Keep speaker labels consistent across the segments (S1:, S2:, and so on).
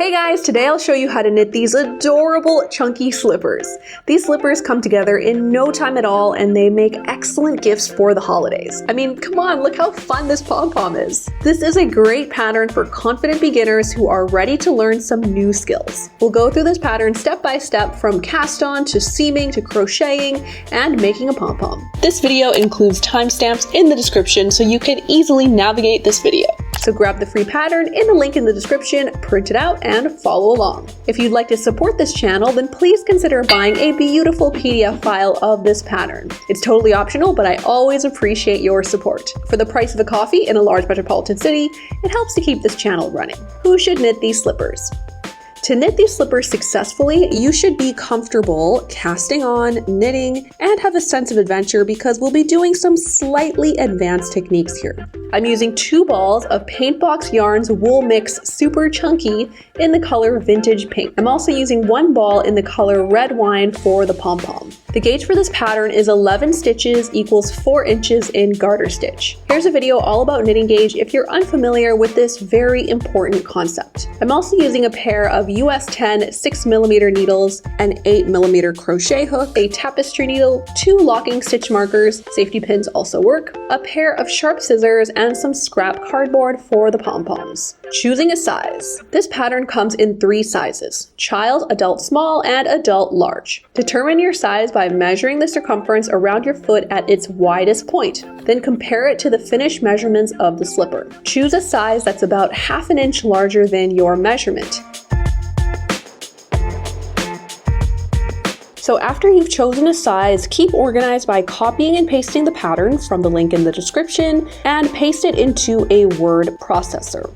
S1: Hey guys, today I'll show you how to knit these adorable chunky slippers. These slippers come together in no time at all and they make excellent gifts for the holidays. I mean, come on, look how fun this Pom Pom is. This is a great pattern for confident beginners who are ready to learn some new skills. We'll go through this pattern step by step from cast on to seaming to crocheting and making a pom pom. This video includes timestamps in the description so you can easily navigate this video. So grab the free pattern in the link in the description, print it out, and follow along. If you'd like to support this channel, then please consider buying a beautiful PDF file of this pattern. It's totally optional, but I always appreciate your support. For the price of a coffee in a large metropolitan city, it helps to keep this channel running. Who should knit these slippers? To knit these slippers successfully, you should be comfortable casting on, knitting, and have a sense of adventure because we'll be doing some slightly advanced techniques here. I'm using 2 balls of Paintbox Yarns Wool Mix Super Chunky in the color Vintage Pink. I'm also using 1 ball in the color Red Wine for the pom pom. The gauge for this pattern is 11 stitches equals 4 inches in garter stitch. Here's a video all about knitting gauge if you're unfamiliar with this very important concept. I'm also using a pair of US 10 6mm needles, an 8mm crochet hook, a tapestry needle, 2 locking stitch markers, safety pins also work, a pair of sharp scissors, and some scrap cardboard for the pom-poms. Choosing a size. This pattern comes in 3 sizes: child, adult small, and adult large. Determine your size by measuring the circumference around your foot at its widest point. Then compare it to the finished measurements of the slipper. Choose a size that's about ½ an inch larger than your measurement. So after you've chosen a size, keep organized by copying and pasting the pattern from the link in the description and paste it into a word processor.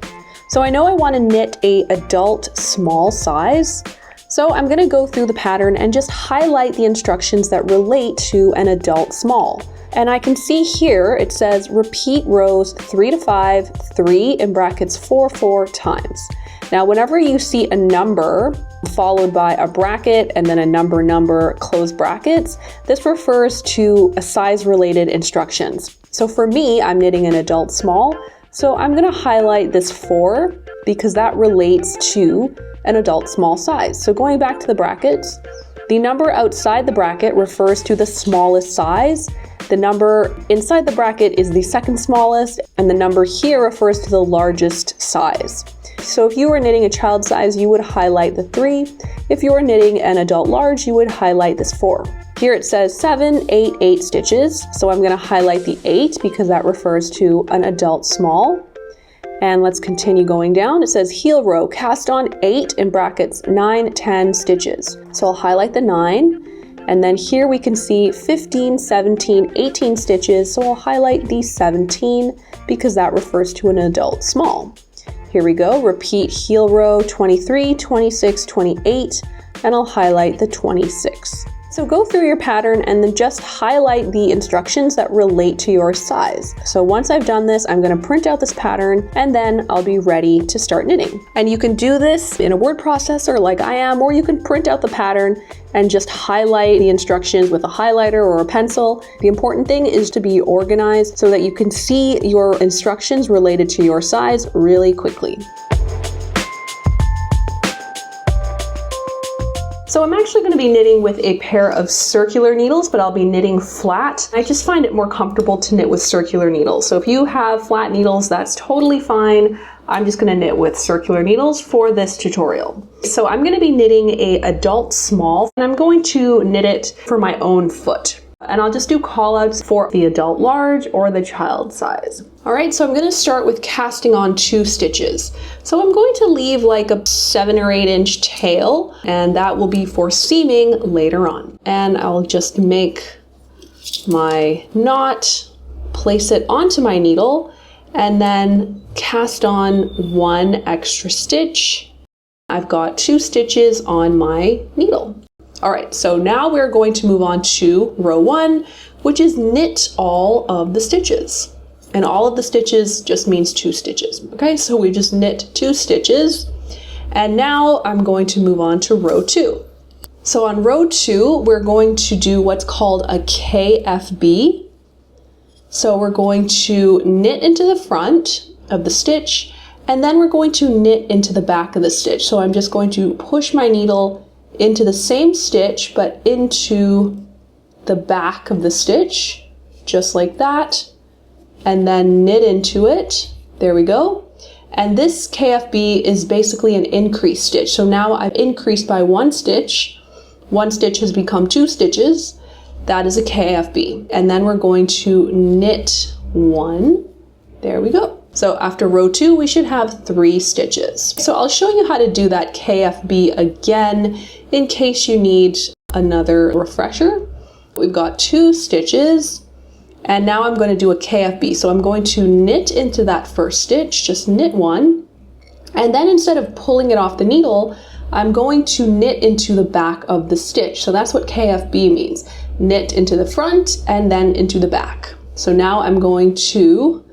S1: So I know I want to knit a adult small size, so I'm going to go through the pattern and just highlight the instructions that relate to an adult small. And I can see here it says repeat rows 3 to 5, 3 in brackets 4 times. Now whenever you see a number followed by a bracket and then a number, close brackets, this refers to a size related instructions. So for me, I'm knitting an adult small, so I'm going to highlight this 4 because that relates to an adult small size. So going back to the brackets, the number outside the bracket refers to the smallest size. The number inside the bracket is the second smallest, and the number here refers to the largest size. So if you were knitting a child size, you would highlight the 3. If you were knitting an adult large, you would highlight this 4. Here it says 7, 8 stitches. So I'm going to highlight the 8 because that refers to an adult small. And let's continue going down. It says heel row, cast on 8 in brackets 9, 10 stitches. So I'll highlight the 9. And then here we can see 15, 17, 18 stitches. So I'll highlight the 17 because that refers to an adult small. Here we go, repeat heel row 23, 26, 28, and I'll highlight the 26. So go through your pattern and then just highlight the instructions that relate to your size. So once I've done this, I'm going to print out this pattern and then I'll be ready to start knitting. And you can do this in a word processor like I am, or you can print out the pattern and just highlight the instructions with a highlighter or a pencil. The important thing is to be organized so that you can see your instructions related to your size really quickly. So I'm actually going to be knitting with a pair of circular needles, but I'll be knitting flat. I just find it more comfortable to knit with circular needles. So if you have flat needles, that's totally fine. I'm just going to knit with circular needles for this tutorial. So I'm going to be knitting a adult small, and I'm going to knit it for my own foot. And I'll just do call outs for the adult large or the child size. All right, so I'm going to start with casting on 2 stitches. So I'm going to leave like a 7 or 8 inch tail, and that will be for seaming later on. And I'll just make my knot, place it onto my needle, and then cast on 1 extra stitch. I've got 2 stitches on my needle. All right, so now we're going to move on to row 1, which is knit all of the stitches. And all of the stitches just means 2 stitches. Okay, so we just knit 2 stitches. And now I'm going to move on to row 2. So on row 2, we're going to do what's called a KFB. So we're going to knit into the front of the stitch And then we're going to knit into the back of the stitch. So I'm just going to push my needle into the same stitch, but into the back of the stitch, just like that, and then knit into it. There we go. And this KFB is basically an increase stitch. So now I've increased by one stitch. One stitch has become 2 stitches. That is a KFB. And then we're going to knit 1. There we go. So after row 2, we should have 3 stitches. So I'll show you how to do that KFB again in case you need another refresher. We've got 2 stitches, and now I'm going to do a KFB. So I'm going to knit into that first stitch, just knit 1, and then instead of pulling it off the needle, I'm going to knit into the back of the stitch. So that's what KFB means. Knit into the front and then into the back. So now I'm going to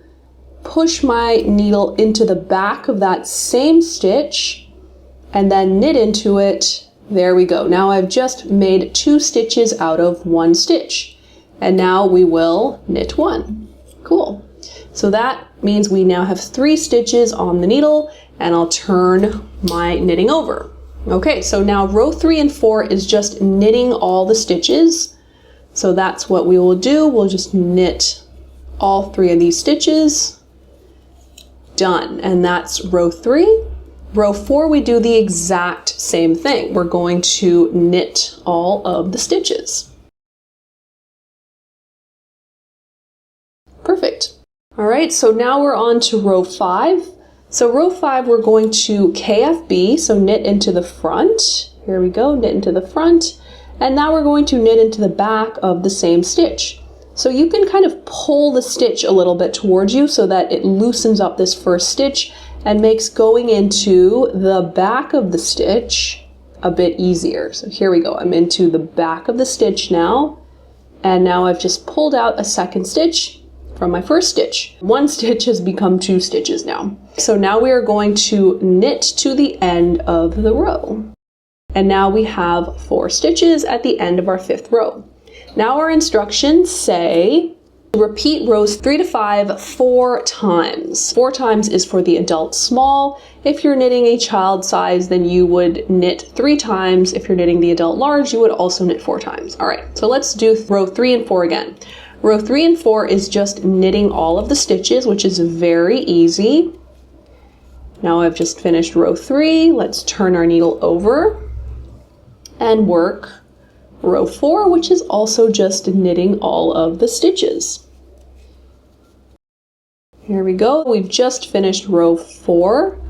S1: push my needle into the back of that same stitch and then knit into it. There we go. Now I've just made 2 stitches out of 1 stitch. And now we will knit 1. Cool. So that means we now have 3 stitches on the needle, and I'll turn my knitting over. Okay, so now row 3 and 4 is just knitting all the stitches. So that's what we will do. We'll just knit all 3 of these stitches. Done. And that's row 3. Row 4, we do the exact same thing. We're going to knit all of the stitches. Perfect. All right, so now we're on to row 5. So row 5, we're going to KFB, so knit into the front. Here we go, knit into the front. And now we're going to knit into the back of the same stitch. So you can kind of pull the stitch a little bit towards you so that it loosens up this first stitch and makes going into the back of the stitch a bit easier. So here we go, I'm into the back of the stitch now, and now I've just pulled out a second stitch from my first stitch. 1 stitch has become 2 stitches now. So now we are going to knit to the end of the row. And now we have 4 stitches at the end of our 5th row. Now our instructions say repeat rows 3 to 5 4 times. 4 times is for the adult small. If you're knitting a child size, then you would knit 3 times. If you're knitting the adult large, you would also knit 4 times. All right, so let's do row 3 and 4 again. Row 3 and 4 is just knitting all of the stitches, which is very easy. Now I've just finished row 3. Let's turn our needle over and work row 4, which is also just knitting all of the stitches. Here we go. We've just finished row 4,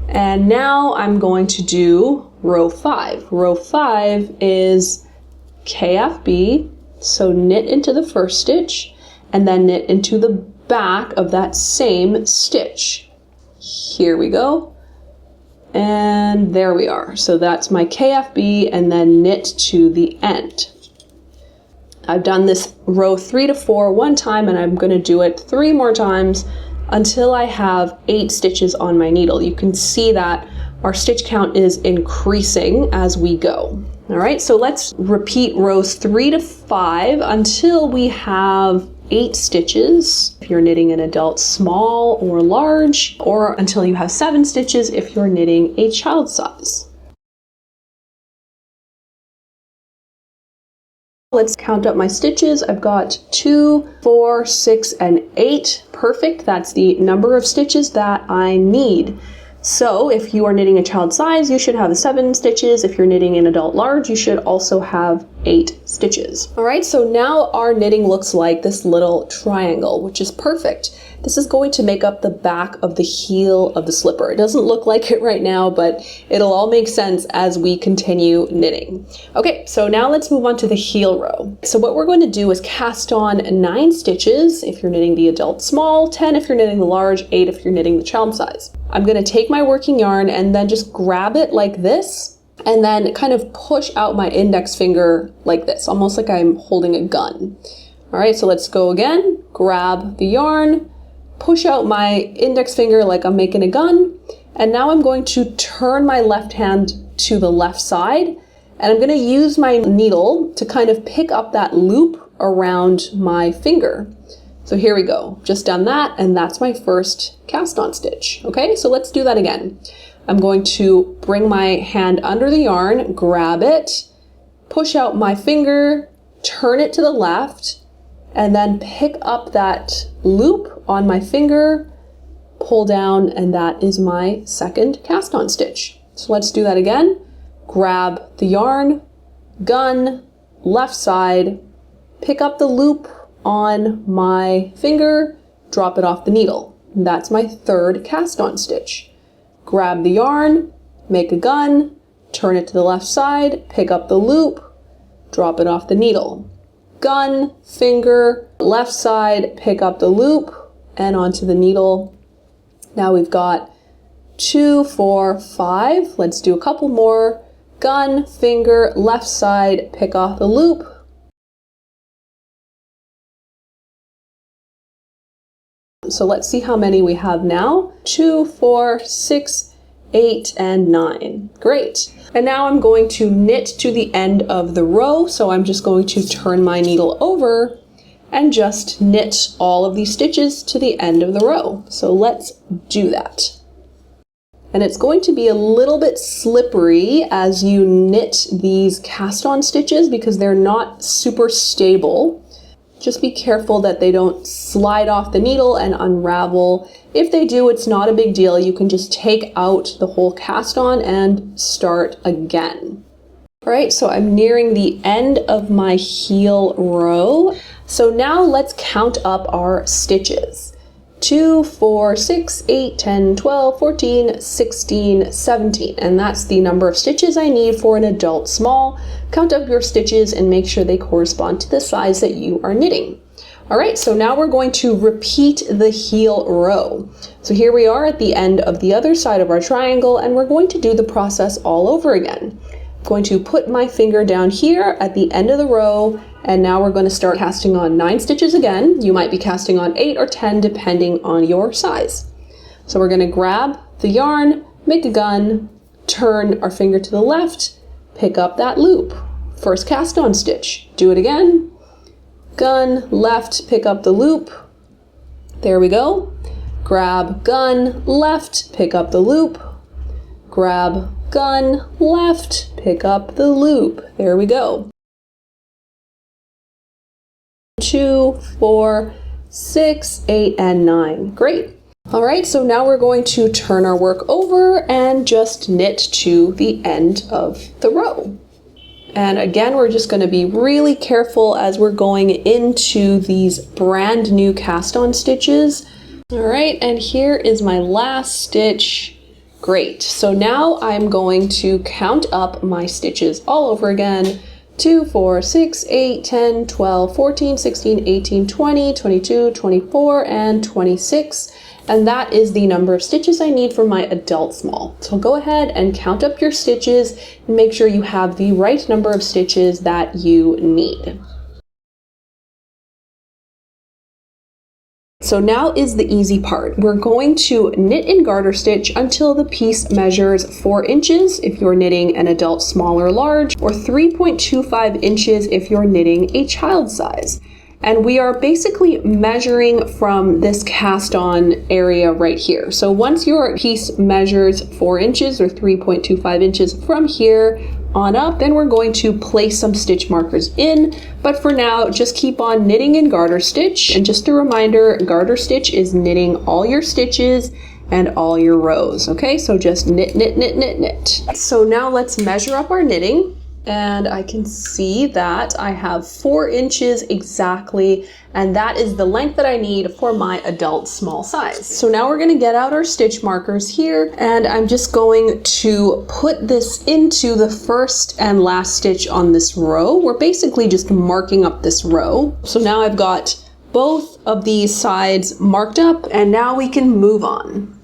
S1: and now I'm going to do row 5. Row 5 is KFB, so knit into the first stitch and then knit into the back of that same stitch. Here we go. And there we are. So that's my KFB, and then knit to the end. I've done this row 3 to 4 1 time, and I'm going to do it 3 more times until I have 8 stitches on my needle. You can see that our stitch count is increasing as we go. All right, so let's repeat rows 3 to 5 until we have 8 stitches if you're knitting an adult small or large, or until you have 7 stitches if you're knitting a child size. Let's count up my stitches. I've got 2, 4, 6, and 8. Perfect. That's the number of stitches that I need. So if you are knitting a child size, you should have 7 stitches. If you're knitting an adult large, you should also have 8 stitches. All right, so now our knitting looks like this little triangle, which is perfect. This is going to make up the back of the heel of the slipper. It doesn't look like it right now, but it'll all make sense as we continue knitting. Okay, so now let's move on to the heel row. So what we're going to do is cast on 9 stitches if you're knitting the adult small, 10 if you're knitting the large, 8 if you're knitting the child size. I'm going to take my working yarn and then just grab it like this, and then kind of push out my index finger like this, almost like I'm holding a gun. All right, so let's go again. Grab the yarn, push out my index finger like I'm making a gun, and now I'm going to turn my left hand to the left side, and I'm going to use my needle to kind of pick up that loop around my finger. So here we go, just done that, and that's my first cast on stitch. Okay, so let's do that again. I'm going to bring my hand under the yarn, grab it, push out my finger, turn it to the left, and then pick up that loop on my finger, pull down, and that is my second cast on stitch. So let's do that again. Grab the yarn, gun, left side, pick up the loop on my finger, drop it off the needle. That's my third cast on stitch. Grab the yarn, make a gun, turn it to the left side, pick up the loop, drop it off the needle. Gun, finger, left side, pick up the loop, and onto the needle. Now we've got 2, 4, 5. Let's do a couple more. Gun, finger, left side, pick off the loop. So let's see how many we have now. 2, 4, 6, 8, and 9. Great. And now I'm going to knit to the end of the row. So I'm just going to turn my needle over and just knit all of these stitches to the end of the row. So let's do that. And it's going to be a little bit slippery as you knit these cast on stitches because they're not super stable. Just be careful that they don't slide off the needle and unravel. If they do, it's not a big deal. You can just take out the whole cast on and start again. All right, so I'm nearing the end of my heel row. So now let's count up our stitches. 2, 4, 6, 8, 10, 12, 14, 16, 17. And that's the number of stitches I need for an adult small. Count up your stitches and make sure they correspond to the size that you are knitting. All right, so now we're going to repeat the heel row. So here we are at the end of the other side of our triangle, and we're going to do the process all over again. I'm going to put my finger down here at the end of the row, and now we're going to start casting on 9 stitches again. You might be casting on 8 or 10 depending on your size. So we're going to grab the yarn, make a gun, turn our finger to the left, pick up that loop. First cast on stitch. Do it again. Gun, left, pick up the loop. There we go. Grab, gun, left, pick up the loop. Grab, gun, left, pick up the loop. There we go. 2, 4, 6, 8, and 9. Great. All right, so now we're going to turn our work over and just knit to the end of the row. And again, we're just going to be really careful as we're going into these brand new cast on stitches. All right, and here is my last stitch. Great. So now I'm going to count up my stitches all over again. 2, 4, 6, 8, 10, 12, 14, 16, 18, 20, 22, 24, and 26. And that is the number of stitches I need for my adult small. So go ahead and count up your stitches and make sure you have the right number of stitches that you need. So now is the easy part. We're going to knit in garter stitch until the piece measures 4 inches if you're knitting an adult small or large, or 3.25 inches if you're knitting a child size. And we are basically measuring from this cast on area right here. So once your piece measures 4 inches or 3.25 inches from here on up, then we're going to place some stitch markers in. But for now, just keep on knitting in garter stitch. And just a reminder, garter stitch is knitting all your stitches and all your rows. Okay, so just knit, knit, knit, knit, knit. So now let's measure up our knitting. And I can see that I have 4 inches exactly, and that is the length that I need for my adult small size. So now we're going to get out our stitch markers here, and I'm just going to put this into the first and last stitch on this row. We're basically just marking up this row. So now I've got both of these sides marked up, and now we can move on.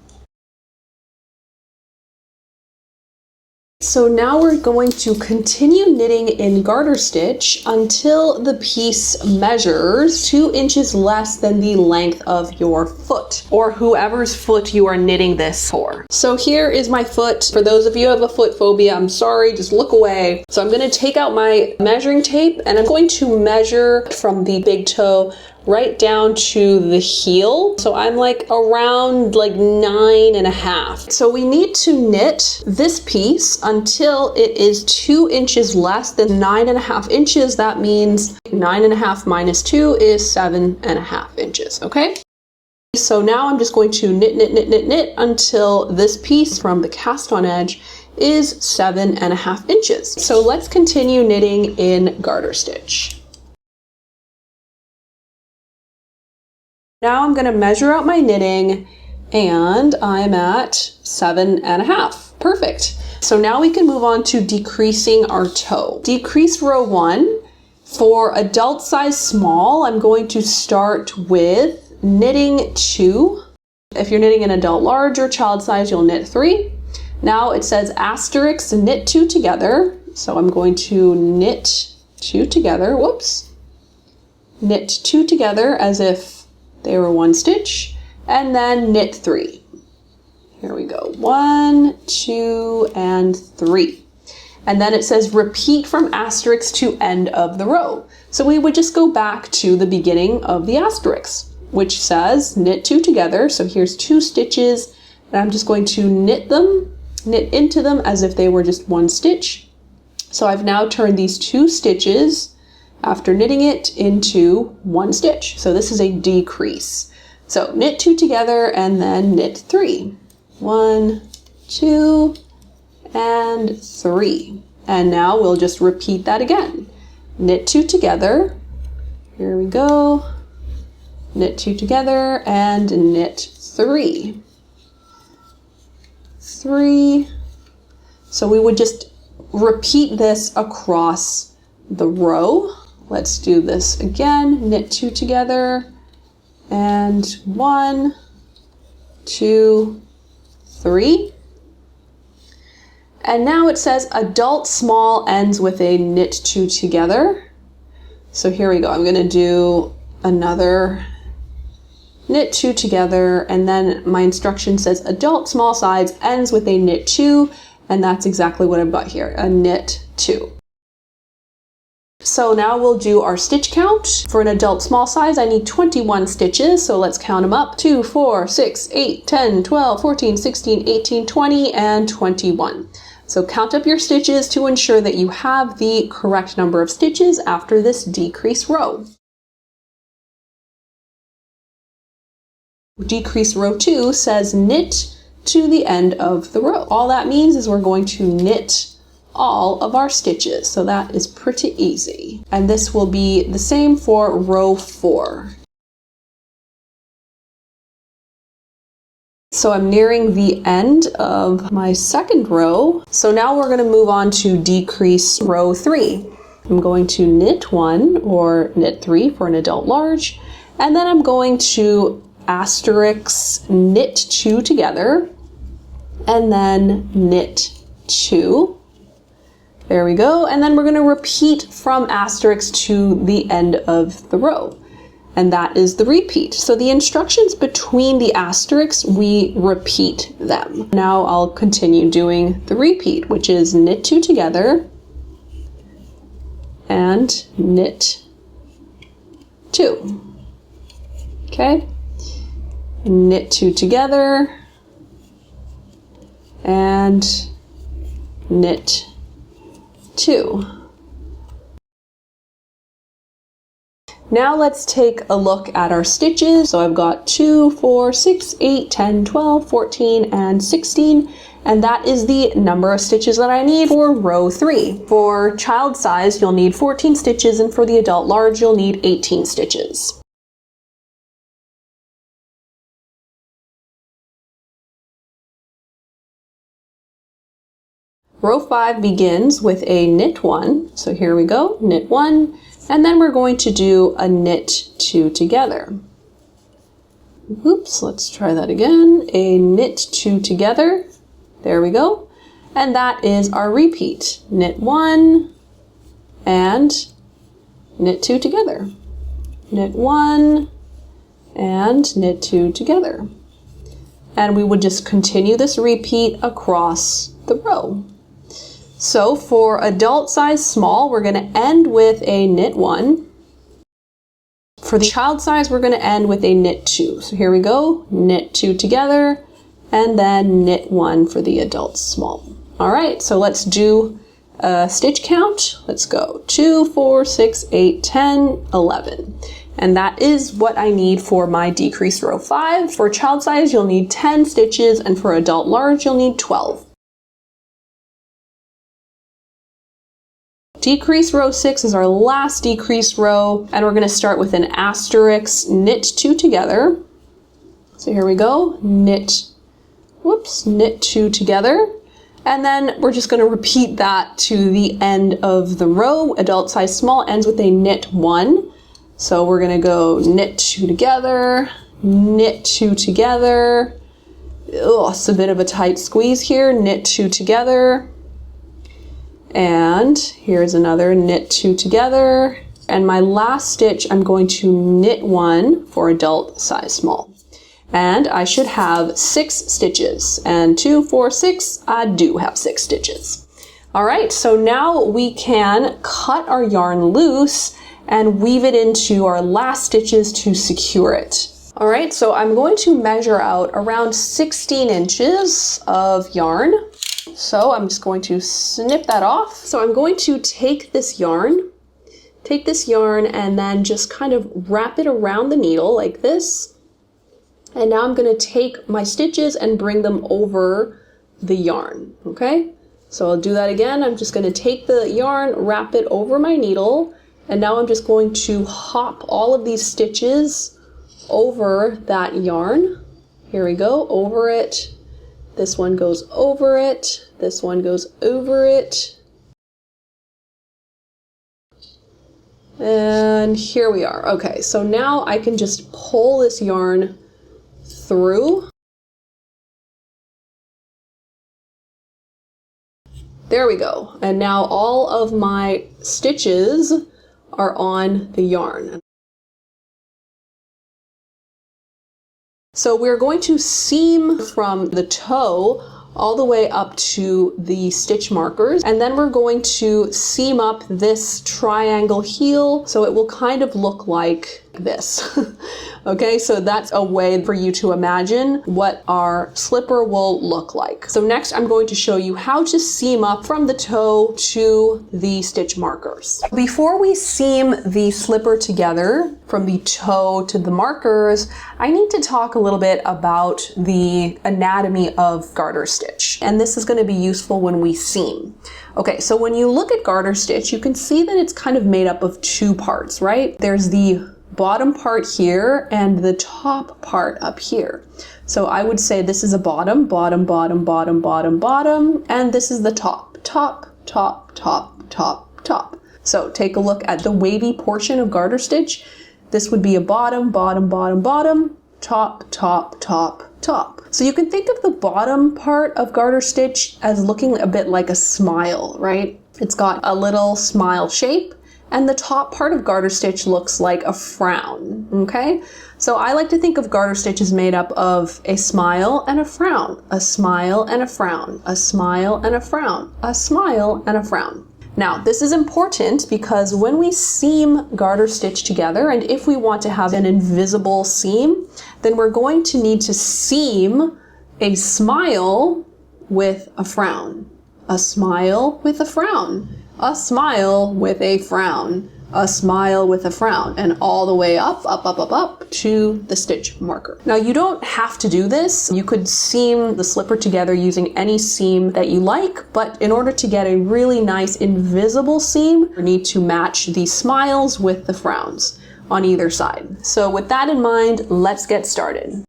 S1: So now we're going to continue knitting in garter stitch until the piece measures 2 inches less than the length of your foot, or whoever's foot you are knitting this for. So here is my foot. For those of you who have a foot phobia, I'm sorry, just look away. So I'm going to take out my measuring tape and I'm going to measure from the big toe right down to the heel. So I'm like around like 9.5. So we need to knit this piece until it is 2 inches less than 9.5 inches. That means 9.5 minus 2 is 7.5 inches, okay? So now I'm just going to knit until this piece from the cast on edge is 7.5 inches. So let's continue knitting in garter stitch. Now I'm going to measure out my knitting and I'm at 7.5. Perfect. So now we can move on to decreasing our toe. Decrease row 1. For adult size small, I'm going to start with knitting 2. If you're knitting an adult large or child size, you'll knit 3. Now it says asterisk knit 2 together. So I'm going to knit 2 together. Whoops. Knit 2 together as if they were 1 stitch, and then knit 3. Here we go. 1, 2, and 3. And then it says repeat from asterisk to end of the row. So we would just go back to the beginning of the asterisk, which says knit 2 together. So here's 2 stitches, and I'm just going to knit into them as if they were just 1 stitch. So I've now turned these 2 stitches after knitting it into 1 stitch. So this is a decrease. So knit 2 together and then knit 3. 1, 2, and 3. And now we'll just repeat that again. Knit 2 together. Here we go. Knit 2 together and knit 3. 3. So we would just repeat this across the row. Let's do this again. Knit 2 together and 1, 2, 3. And now it says adult small ends with a knit 2 together. So here we go. I'm going to do another knit 2 together, and then my instruction says adult small size ends with a knit 2, and that's exactly what I've got here, a knit 2. So now we'll do our stitch count. For an adult small size, I need 21 stitches. So let's count them up. 2, 4, 6, 8, 10, 12, 14, 16, 18, 20, and 21. So count up your stitches to ensure that you have the correct number of stitches after this decrease row. Decrease row 2 says knit to the end of the row. All that means is we're going to knit all of our stitches. So that is pretty easy. And this will be the same for row 4. So I'm nearing the end of my second row. So now we're going to move on to decrease row 3. I'm going to knit 1 or knit 3 for an adult large, and then I'm going to asterisk knit 2 together and then knit 2. There we go. And then we're going to repeat from asterisk to the end of the row. And that is the repeat. So the instructions between the asterisks, we repeat them. Now I'll continue doing the repeat, which is knit 2 together and knit 2. Okay. Knit 2 together and knit 2. Now let's take a look at our stitches. So I've got 2, 4, 6, 8, 10, 12, 14, and 16. And that is the number of stitches that I need for row 3. For child size, you'll need 14 stitches, and for the adult large, you'll need 18 stitches. Row 5 begins with a knit 1. So here we go, knit 1. And then we're going to do a knit 2 together. Oops, let's try that again. A knit 2 together. There we go. And that is our repeat. Knit 1 and knit 2 together. Knit 1 and knit 2 together. And we would just continue this repeat across the row. So for adult size small, we're going to end with a knit 1. For the child size, we're going to end with a knit 2. So here we go, knit 2 together, and then knit 1 for the adult small. All right, so let's do a stitch count. Let's go 2, 4, 6, 8, 10, 11. And that is what I need for my decreased row 5. For child size, you'll need 10 stitches, and for adult large, you'll need 12. Decrease row 6 is our last decrease row, and we're going to start with an asterisk, knit 2 together. So here we go, knit 2 together. And then we're just going to repeat that to the end of the row. Adult size small ends with a knit 1. So we're going to go knit 2 together, knit 2 together. Oh, it's a bit of a tight squeeze here. Knit 2 together. And here's another knit 2 together. And my last stitch, I'm going to knit 1 for adult size small. And I should have 6 stitches. And 2, 4, 6, I do have 6 stitches. All right, so now we can cut our yarn loose and weave it into our last stitches to secure it. All right, so I'm going to measure out around 16 inches of yarn. So I'm just going to snip that off. So I'm going to take this yarn and then just kind of wrap it around the needle like this. And now I'm going to take my stitches and bring them over the yarn, okay? So I'll do that again. I'm just going to take the yarn, wrap it over my needle, and now I'm just going to hop all of these stitches over that yarn. Here we go, over it. This one goes over it. This one goes over it. And here we are. Okay, so now I can just pull this yarn through. There we go. And now all of my stitches are on the yarn. So we're going to seam from the toe all the way up to the stitch markers, and then we're going to seam up this triangle heel so it will kind of look like this. Okay, so that's a way for you to imagine what our slipper will look like. So next I'm going to show you how to seam up from the toe to the stitch markers. Before we seam the slipper together from the toe to the markers, I need to talk a little bit about the anatomy of garter stitch. And this is going to be useful when we seam. Okay, so when you look at garter stitch, you can see that it's kind of made up of 2 parts, right? There's the bottom part here and the top part up here. So I would say this is a bottom, bottom, bottom, bottom, bottom, bottom, and this is the top, top, top, top, top, top. So take a look at the wavy portion of garter stitch. This would be a bottom, bottom, bottom, bottom, top, top, top, top. So you can think of the bottom part of garter stitch as looking a bit like a smile, right? It's got a little smile shape. And the top part of garter stitch looks like a frown, okay? So I like to think of garter stitch as made up of a smile and a frown, a smile and a frown, a smile and a frown, a smile and a frown. Now, this is important because when we seam garter stitch together, and if we want to have an invisible seam, then we're going to need to seam a smile with a frown, a smile with a frown, a smile with a frown, a smile with a frown, and all the way up, up, up, up, up to the stitch marker. Now you don't have to do this. You could seam the slipper together using any seam that you like, but in order to get a really nice invisible seam, you need to match the smiles with the frowns on either side. So with that in mind, let's get started.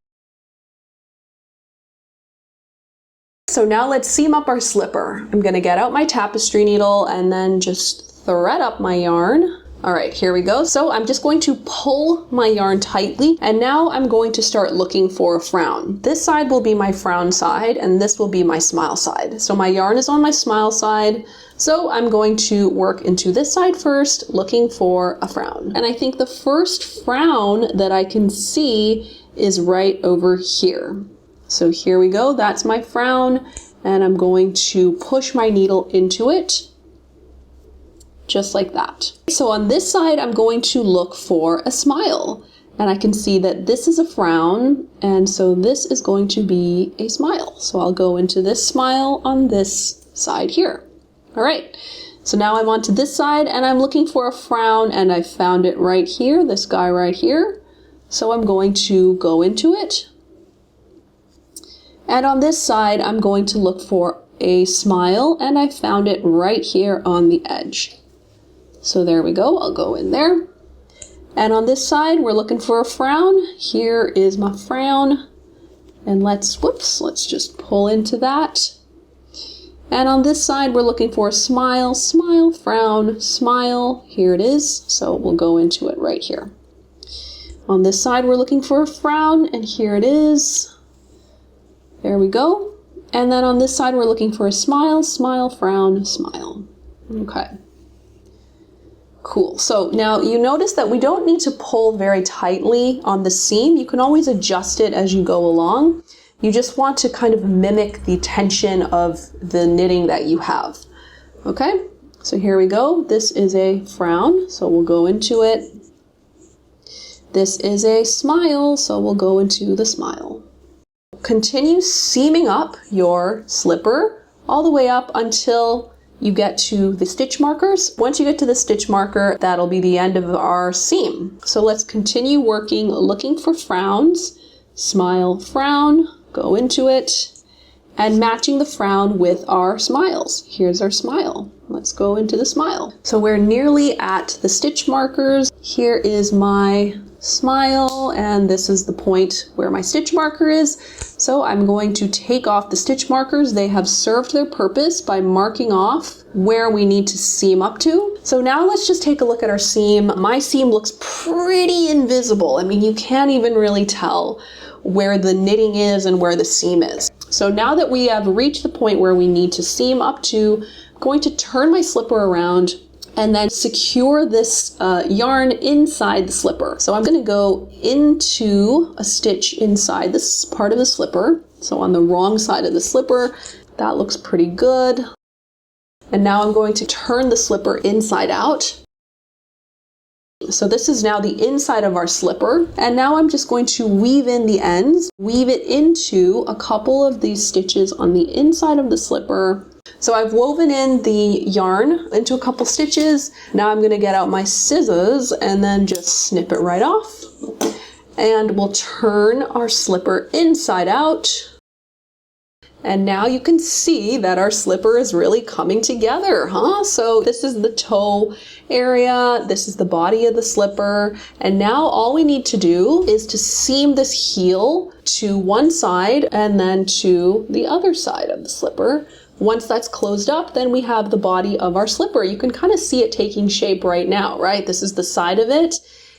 S1: So now let's seam up our slipper. I'm gonna get out my tapestry needle and then just thread up my yarn. All right, here we go. So I'm just going to pull my yarn tightly, and now I'm going to start looking for a frown. This side will be my frown side, and this will be my smile side. So my yarn is on my smile side, so I'm going to work into this side first, looking for a frown. And I think the first frown that I can see is right over here. So here we go, that's my frown, and I'm going to push my needle into it. just like that. So on this side, I'm going to look for a smile. And I can see that this is a frown, and so this is going to be a smile. So I'll go into this smile on this side here. All right, so now I'm onto this side, and I'm looking for a frown, and I found it right here, this guy right here. So I'm going to go into it. And on this side, I'm going to look for a smile, and I found it right here on the edge. So there we go, I'll go in there. And on this side, we're looking for a frown. Here is my frown. And let's just pull into that. And on this side, we're looking for a smile, smile, frown, smile. Here it is. So we'll go into it right here. On this side, we're looking for a frown, and here it is. There we go. And then on this side, we're looking for a smile, smile, frown, smile. Okay. Cool. So now you notice that we don't need to pull very tightly on the seam. You can always adjust it as you go along. You just want to kind of mimic the tension of the knitting that you have. Okay, so here we go. This is a frown, so we'll go into it. This is a smile, so we'll go into the smile. Continue seaming up your slipper all the way up until you get to the stitch markers. Once you get to the stitch marker, that'll be the end of our seam. So let's continue working, looking for frowns, smile, frown, go into it, and matching the frown with our smiles. Here's our smile. Let's go into the smile. So we're nearly at the stitch markers. Here is my smile, and this is the point where my stitch marker is. So I'm going to take off the stitch markers. They have served their purpose by marking off where we need to seam up to. So now let's just take a look at our seam. My seam looks pretty invisible. I mean, you can't even really tell where the knitting is and where the seam is. So now that we have reached the point where we need to seam up to, I'm going to turn my slipper around and then secure this yarn inside the slipper. So I'm going to go into a stitch inside this part of the slipper. So on the wrong side of the slipper, that looks pretty good. And now I'm going to turn the slipper inside out. So this is now the inside of our slipper. And now I'm just going to weave in the ends, weave it into a couple of these stitches on the inside of the slipper. So I've woven in the yarn into a couple stitches. Now I'm going to get out my scissors and then just snip it right off. And we'll turn our slipper inside out. And now you can see that our slipper is really coming together, huh? So this is the toe area, this is the body of the slipper, and now all we need to do is to seam this heel to one side and then to the other side of the slipper. Once that's closed up, then we have the body of our slipper. You can kind of see it taking shape right now, right? This is the side of it.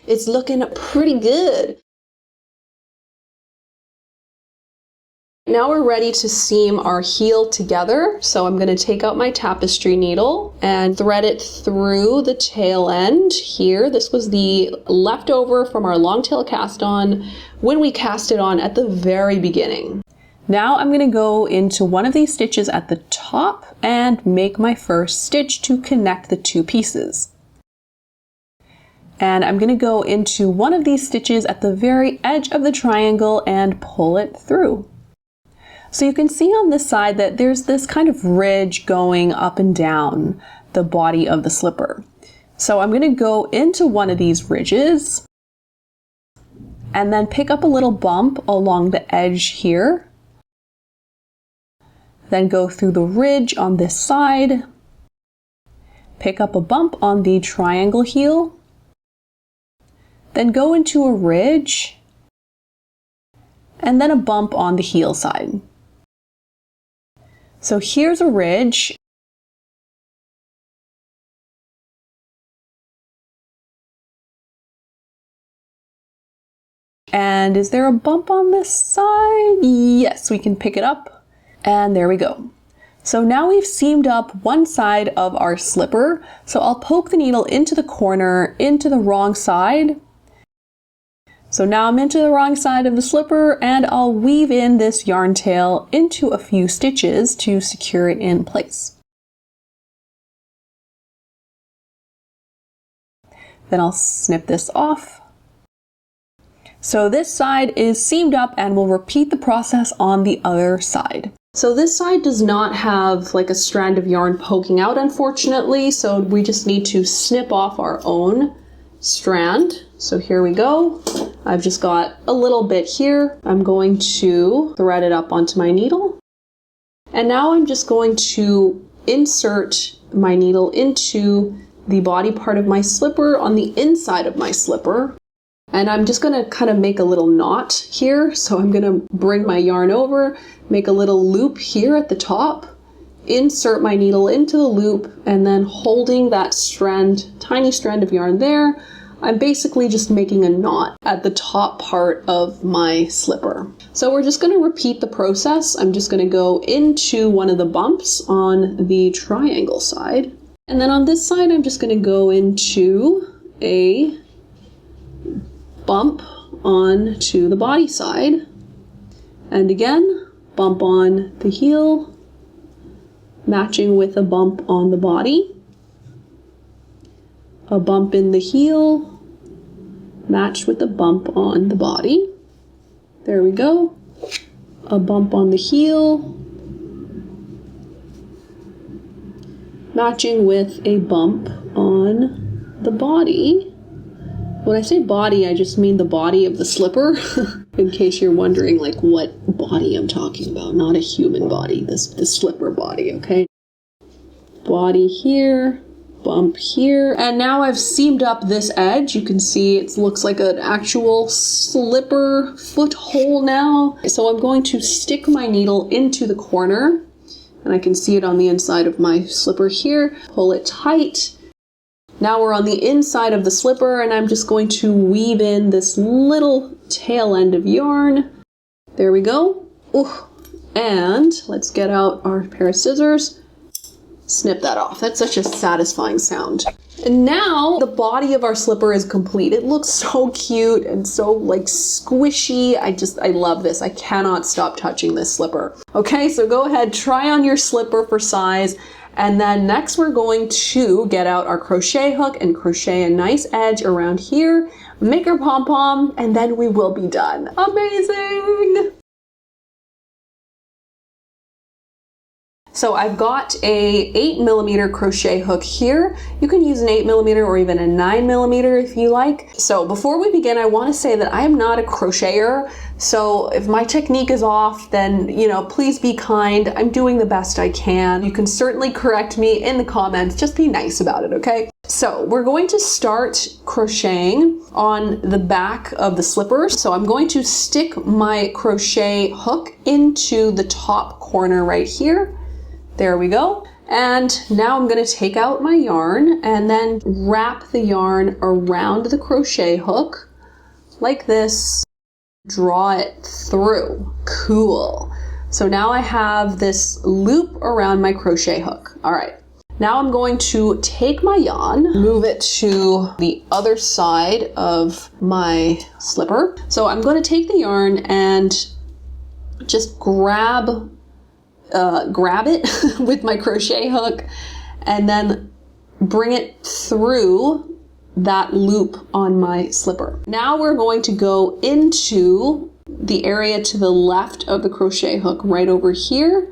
S1: It's looking pretty good. Now we're ready to seam our heel together. So I'm going to take out my tapestry needle and thread it through the tail end here. This was the leftover from our long tail cast on when we cast it on at the very beginning. Now I'm going to go into one of these stitches at the top and make my first stitch to connect the two pieces. And I'm going to go into one of these stitches at the very edge of the triangle and pull it through. So you can see on this side that there's this kind of ridge going up and down the body of the slipper. So I'm going to go into one of these ridges and then pick up a little bump along the edge here. Then go through the ridge on this side, pick up a bump on the triangle heel, then go into a ridge, and then a bump on the heel side. So here's a ridge. And is there a bump on this side? Yes, we can pick it up. And there we go. So now we've seamed up one side of our slipper. So I'll poke the needle into the corner, into the wrong side. So now I'm into the wrong side of the slipper and I'll weave in this yarn tail into a few stitches to secure it in place. Then I'll snip this off. So this side is seamed up, and we'll repeat the process on the other side. So this side does not have like a strand of yarn poking out, unfortunately, so we just need to snip off our own strand. So here we go. I've just got a little bit here. I'm going to thread it up onto my needle. And now I'm just going to insert my needle into the body part of my slipper on the inside of my slipper. And I'm just going to kind of make a little knot here. So I'm going to bring my yarn over, make a little loop here at the top, insert my needle into the loop, and then holding that strand, tiny strand of yarn there, I'm basically just making a knot at the top part of my slipper. So we're just going to repeat the process. I'm just going to go into one of the bumps on the triangle side. And then on this side, I'm just going to go into a bump onto the body side. And again, bump on the heel, matching with a bump on the body. A bump in the heel, matched with a bump on the body. There we go. A bump on the heel, matching with a bump on the body. When I say body, I just mean the body of the slipper, in case you're wondering like what body I'm talking about, not a human body, the slipper body, okay? Body here, bump here, and now I've seamed up this edge. You can see it looks like an actual slipper foot hole now. So I'm going to stick my needle into the corner, and I can see it on the inside of my slipper here. Pull it tight. Now we're on the inside of the slipper, and I'm just going to weave in this little tail end of yarn. There we go. Ooh. And let's get out our pair of scissors. Snip that off. That's such a satisfying sound. And now the body of our slipper is complete. It looks so cute and so like squishy. I love this. I cannot stop touching this slipper. Okay, so go ahead, try on your slipper for size. And then next we're going to get out our crochet hook and crochet a nice edge around here, make our pom-pom, and then we will be done. Amazing! So I've got a 8mm crochet hook here. You can use an 8mm or even a 9mm if you like. So before we begin, I want to say that I am not a crocheter. So if my technique is off, then, you know, please be kind. I'm doing the best I can. You can certainly correct me in the comments. Just be nice about it, okay? So we're going to start crocheting on the back of the slipper. So I'm going to stick my crochet hook into the top corner right here. There we go. And now I'm going to take out my yarn and then wrap the yarn around the crochet hook like this. Draw it through. Cool. So now I have this loop around my crochet hook. All right. Now I'm going to take my yarn, move it to the other side of my slipper. So I'm going to take the yarn and just grab it with my crochet hook and then bring it through that loop on my slipper. Now we're going to go into the area to the left of the crochet hook right over here.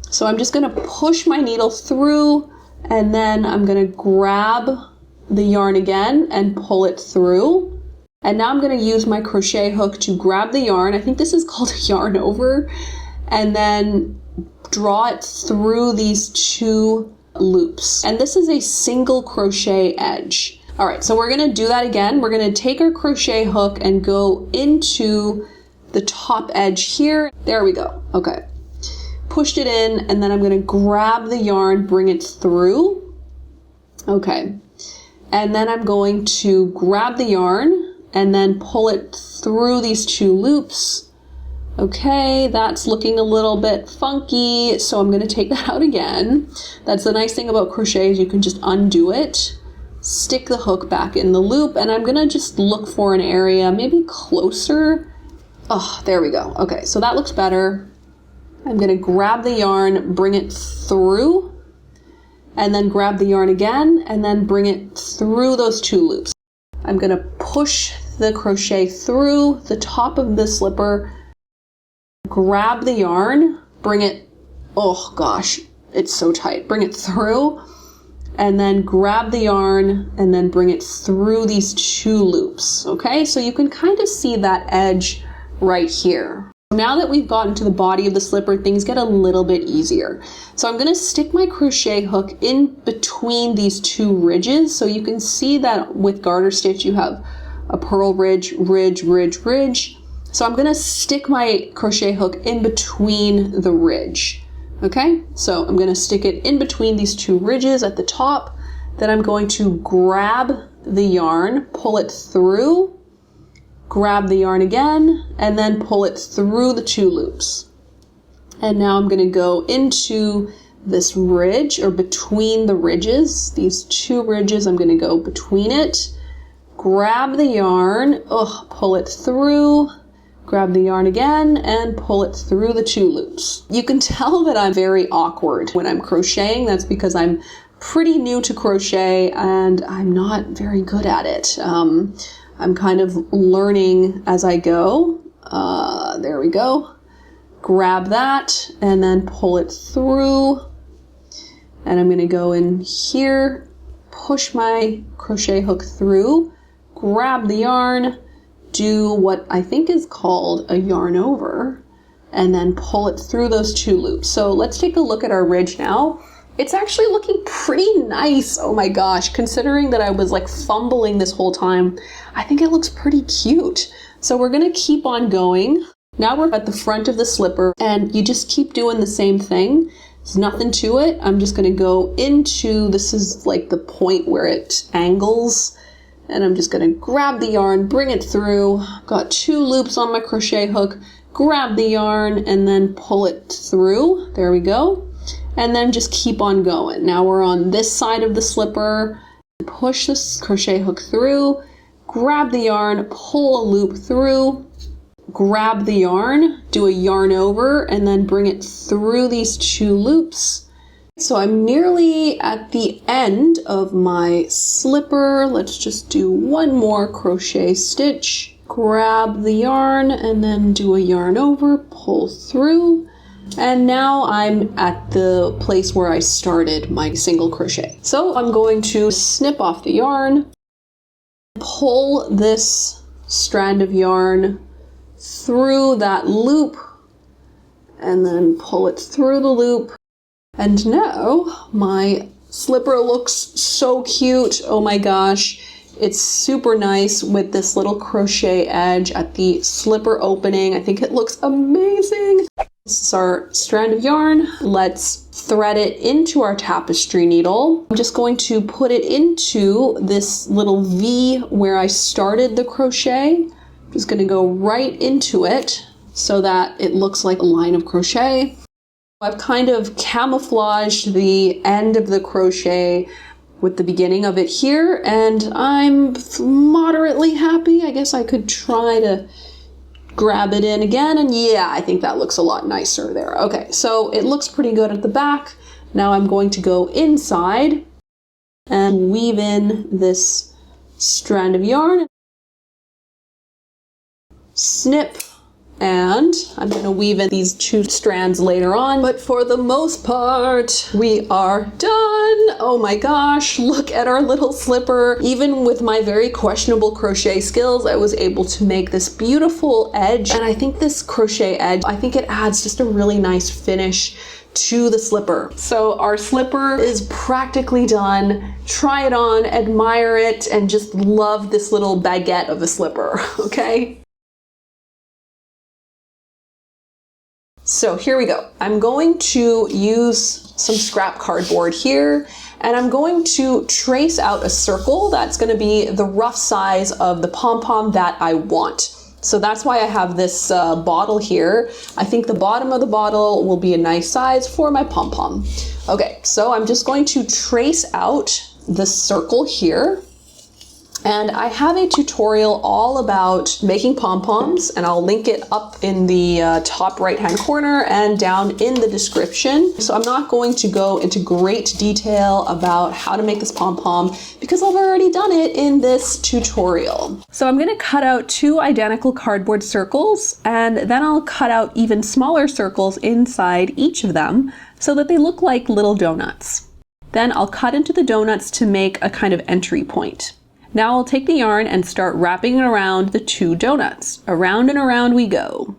S1: So I'm just going to push my needle through and then I'm going to grab the yarn again and pull it through. And now I'm going to use my crochet hook to grab the yarn. I think this is called a yarn over, and then draw it through these two loops. And this is a single crochet edge. All right, so we're going to do that again. We're going to take our crochet hook and go into the top edge here. There we go. Okay. Pushed it in, and then I'm going to grab the yarn, bring it through. Okay. And then I'm going to grab the yarn and then pull it through these two loops. Okay, that's looking a little bit funky, so I'm going to take that out again. That's the nice thing about crochet is you can just undo it, stick the hook back in the loop, and I'm going to just look for an area maybe closer. Oh, there we go. Okay, so that looks better. I'm going to grab the yarn, bring it through, and then grab the yarn again, and then bring it through those two loops. I'm gonna push the crochet through the top of the slipper, grab the yarn, bring it, oh gosh, it's so tight, bring it through, and then grab the yarn and then bring it through these 2 loops, okay? So you can kind of see that edge right here. Now that we've gotten to the body of the slipper, things get a little bit easier. So I'm gonna stick my crochet hook in between these 2 ridges. So you can see that with garter stitch, you have a purl ridge, ridge, ridge, ridge. So I'm gonna stick my crochet hook in between the ridge. Okay, so I'm gonna stick it in between these 2 ridges at the top. Then I'm going to grab the yarn, pull it through, grab the yarn again, and then pull it through the 2 loops. And now I'm gonna go into this ridge, or between the ridges, these 2 ridges, I'm gonna go between it, grab the yarn, pull it through, grab the yarn again, and pull it through the 2 loops. You can tell that I'm very awkward when I'm crocheting. That's because I'm pretty new to crochet and I'm not very good at it. I'm kind of learning as I go. There we go. Grab that and then pull it through. And I'm gonna go in here, push my crochet hook through, grab the yarn, do what I think is called a yarn over, and then pull it through those 2 loops. So let's take a look at our ridge now. It's actually looking pretty nice. Oh my gosh, considering that I was like fumbling this whole time, I think it looks pretty cute. So we're gonna keep on going. Now we're at the front of the slipper and you just keep doing the same thing. There's nothing to it. I'm just gonna go into, this is like the point where it angles, and I'm just gonna grab the yarn, bring it through. Got 2 loops on my crochet hook, grab the yarn and then pull it through. There we go. And then just keep on going. Now we're on this side of the slipper. Push this crochet hook through, grab the yarn, pull a loop through, grab the yarn, do a yarn over, and then bring it through these 2 loops. So I'm nearly at the end of my slipper. Let's just do 1 more crochet stitch. Grab the yarn and then do a yarn over, pull through. And now I'm at the place where I started my single crochet. So I'm going to snip off the yarn, pull this strand of yarn through that loop, and then pull it through the loop. And now my slipper looks so cute. Oh my gosh. It's super nice with this little crochet edge at the slipper opening. I think it looks amazing. This is our strand of yarn. Let's thread it into our tapestry needle. I'm just going to put it into this little V where I started the crochet. I'm just going to go right into it so that it looks like a line of crochet. I've kind of camouflaged the end of the crochet with the beginning of it here, and I'm moderately happy. I guess I could try to grab it in again, and yeah, I think that looks a lot nicer there. Okay, so it looks pretty good at the back. Now I'm going to go inside and weave in this strand of yarn, snip, and I'm going to weave in these 2 strands later on, but for the most part, we are done. Oh my gosh, look at our little slipper. Even with my very questionable crochet skills, I was able to make this beautiful edge, and I think this crochet edge, I think it adds just a really nice finish to the slipper. So our slipper is practically done. Try it on, admire it, and just love this little baguette of a slipper, okay? So here we go. I'm going to use some scrap cardboard here, and I'm going to trace out a circle that's going to be the rough size of the pom-pom that I want. So that's why I have this bottle here. I think the bottom of the bottle will be a nice size for my pom-pom. Okay, so I'm just going to trace out the circle here. And I have a tutorial all about making pom-poms, and I'll link it up in the top right-hand corner and down in the description. So I'm not going to go into great detail about how to make this pom-pom because I've already done it in this tutorial. So I'm gonna cut out 2 identical cardboard circles, and then I'll cut out even smaller circles inside each of them so that they look like little donuts. Then I'll cut into the donuts to make a kind of entry point. Now I'll take the yarn and start wrapping it around the 2 donuts. Around and around we go.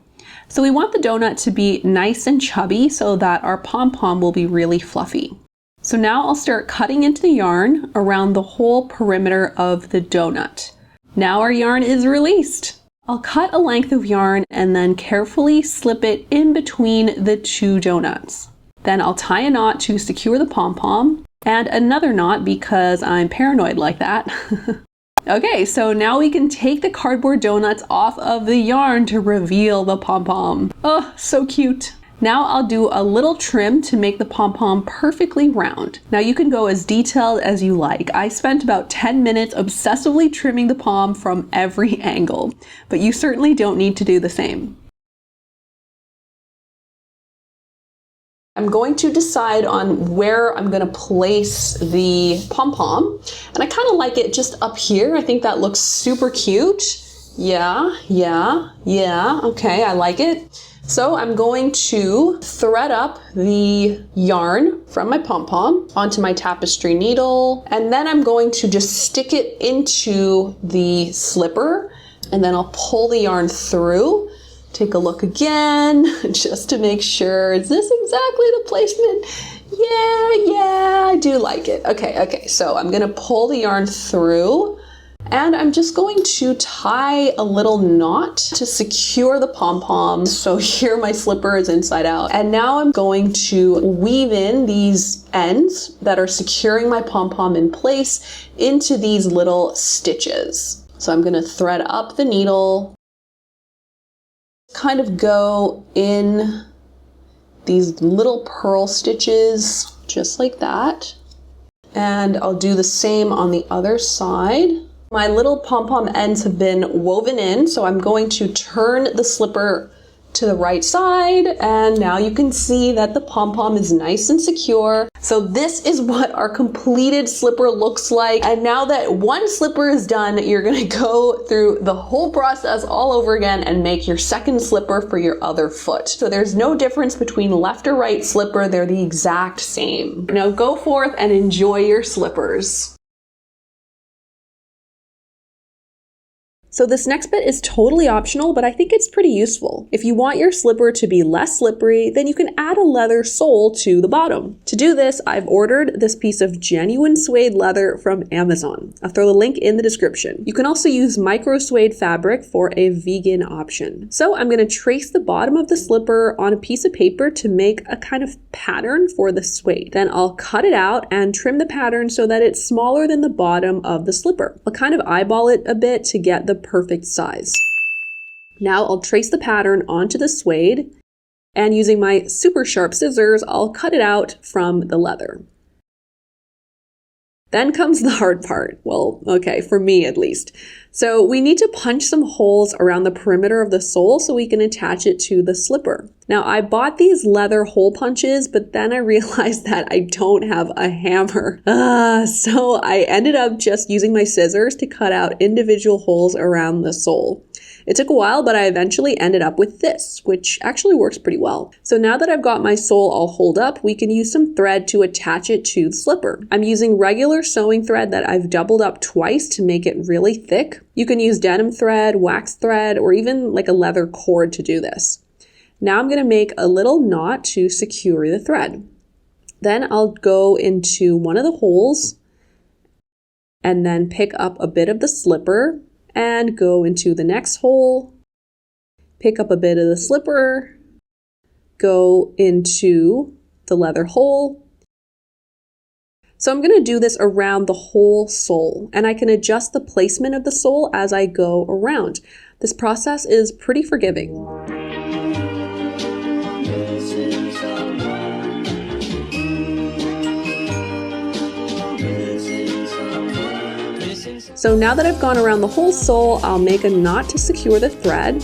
S1: So we want the donut to be nice and chubby so that our pom-pom will be really fluffy. So now I'll start cutting into the yarn around the whole perimeter of the donut. Now our yarn is released. I'll cut a length of yarn and then carefully slip it in between the 2 donuts. Then I'll tie a knot to secure the pom-pom and another knot because I'm paranoid like that. Okay, so now we can take the cardboard donuts off of the yarn to reveal the pom-pom. Oh, so cute. Now I'll do a little trim to make the pom-pom perfectly round. Now you can go as detailed as you like. I spent about 10 minutes obsessively trimming the pom from every angle, but you certainly don't need to do the same. I'm going to decide on where I'm gonna place the pom-pom, and I kind of like it just up here. I think that looks super cute. Yeah, okay, I like it. So I'm going to thread up the yarn from my pom-pom onto my tapestry needle, and then I'm going to just stick it into the slipper, and then I'll pull the yarn through. Take a look again, just to make sure, is this exactly the placement? Yeah, I do like it. Okay, so I'm gonna pull the yarn through, and I'm just going to tie a little knot to secure the pom-pom. So here my slipper is inside out. And now I'm going to weave in these ends that are securing my pom-pom in place into these little stitches. So I'm gonna thread up the needle, kind of go in these little purl stitches just like that, and I'll do the same on the other side. My little pom-pom ends have been woven in, so I'm going to turn the slipper to the right side, and now you can see that the pom-pom is nice and secure. So this is what our completed slipper looks like. And now that one slipper is done, you're gonna go through the whole process all over again and make your second slipper for your other foot. So there's no difference between left or right slipper, they're the exact same. Now go forth and enjoy your slippers. So this next bit is totally optional, but I think it's pretty useful. If you want your slipper to be less slippery, then you can add a leather sole to the bottom. To do this, I've ordered this piece of genuine suede leather from Amazon. I'll throw the link in the description. You can also use micro suede fabric for a vegan option. So I'm gonna trace the bottom of the slipper on a piece of paper to make a kind of pattern for the suede. Then I'll cut it out and trim the pattern so that it's smaller than the bottom of the slipper. I'll kind of eyeball it a bit to get the perfect size. Now I'll trace the pattern onto the suede, and using my super sharp scissors, I'll cut it out from the leather. Then comes the hard part. Well, okay, for me at least. So we need to punch some holes around the perimeter of the sole so we can attach it to the slipper. Now I bought these leather hole punches, but then I realized that I don't have a hammer. So I ended up just using my scissors to cut out individual holes around the sole. It took a while, but I eventually ended up with this, which actually works pretty well. So now that I've got my sole all holed up, we can use some thread to attach it to the slipper. I'm using regular sewing thread that I've doubled up twice to make it really thick. You can use denim thread, wax thread, or even like a leather cord to do this. Now I'm going to make a little knot to secure the thread. Then I'll go into one of the holes and then pick up a bit of the slipper and go into the next hole, pick up a bit of the slipper, go into the leather hole. So I'm going to do this around the whole sole, and I can adjust the placement of the sole as I go around. This process is pretty forgiving. So now that I've gone around the whole sole, I'll make a knot to secure the thread.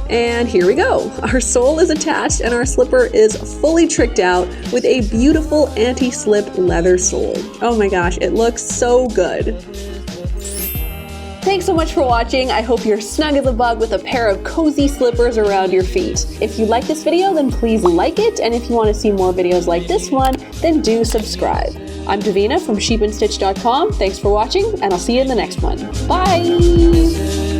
S1: And here we go. Our sole is attached and our slipper is fully tricked out with a beautiful anti-slip leather sole. Oh my gosh, it looks so good. Thanks so much for watching. I hope you're snug as a bug with a pair of cozy slippers around your feet. If you like this video, then please like it. And if you want to see more videos like this one, then do subscribe. I'm Davina from sheepandstitch.com. Thanks for watching, and I'll see you in the next one. Bye!